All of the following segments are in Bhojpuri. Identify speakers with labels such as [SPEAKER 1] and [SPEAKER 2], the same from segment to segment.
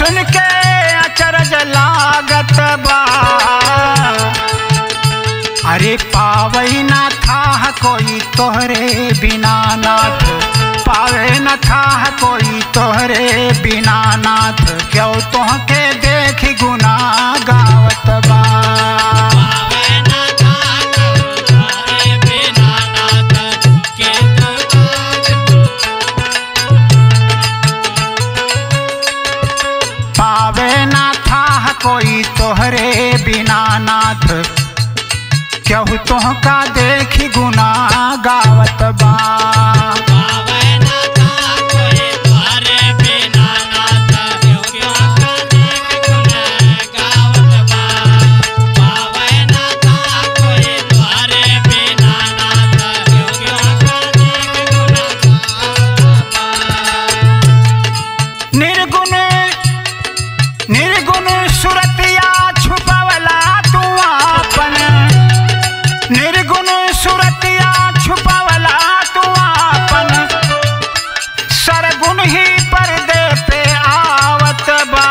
[SPEAKER 1] सुन के अचरज लागत बा। अरे पावई ना था कोई तोहरे बिना नाथ, पावे न था कोई तोहरे बिना नाथ, क्यों तोहके देखी गुना गावत बा। पावे न था कोई तोहरे बिना नाथ, क्यों तोहका देखी गुना गावत बा। निर्गुण सुरतिया छुपवला तू आपन, निर्गुण सुरतिया छुपवला तू आपन, सरगुण ही पर्दे पे आवत बा।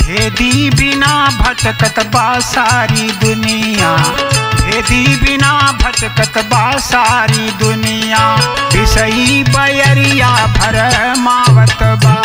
[SPEAKER 1] भेदी बिना भटकत बा सारी दुनिया, भेदी बिना भटकत बा सारी दुनिया, विषयी बयरिया भरमावत बा।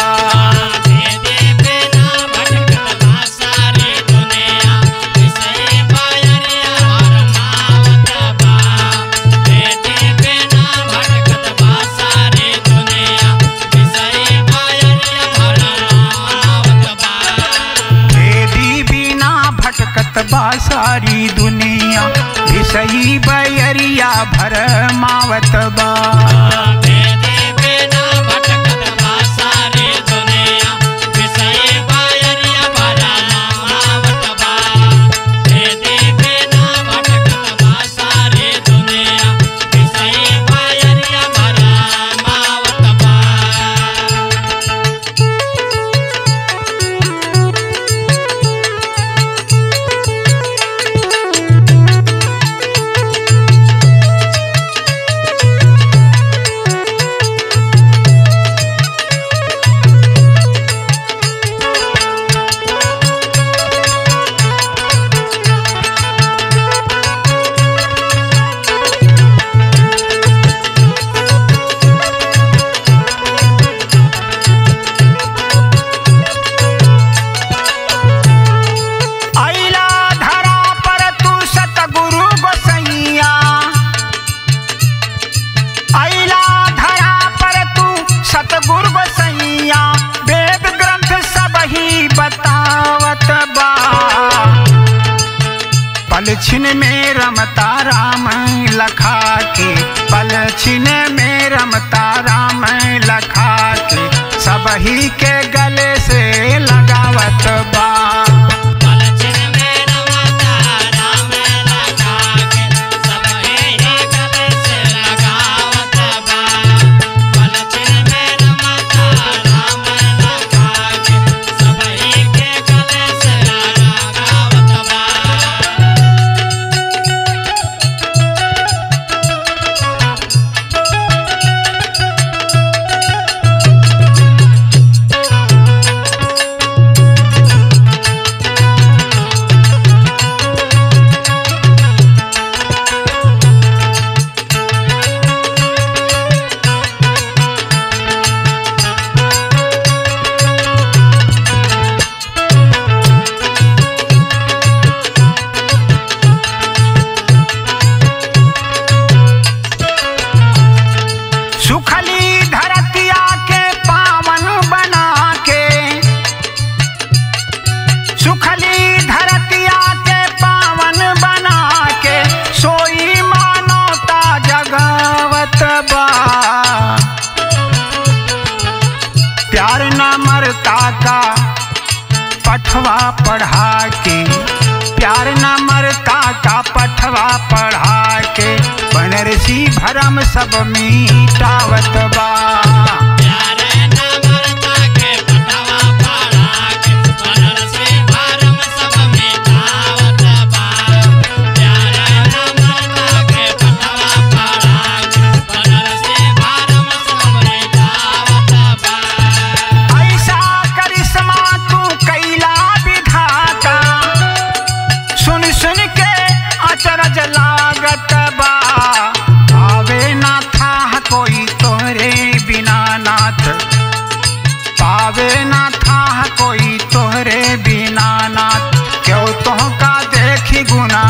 [SPEAKER 1] सारी दुनिया विषयी बयरिया भरमावत बा। पलछिन में रमता राम लखा के, पलछिन में रमता राम लखा के, सबही के गले से लगावत बा। प्यार न मरता का पठवा पढ़ा के, प्यार न मरता का पठवा पढ़ा के, बनरसी भरम सब मिटावत बा। ऐसा नाथ पावे ना था कोई तोहरे बिना नाथ क्यों तोहका देखी गुना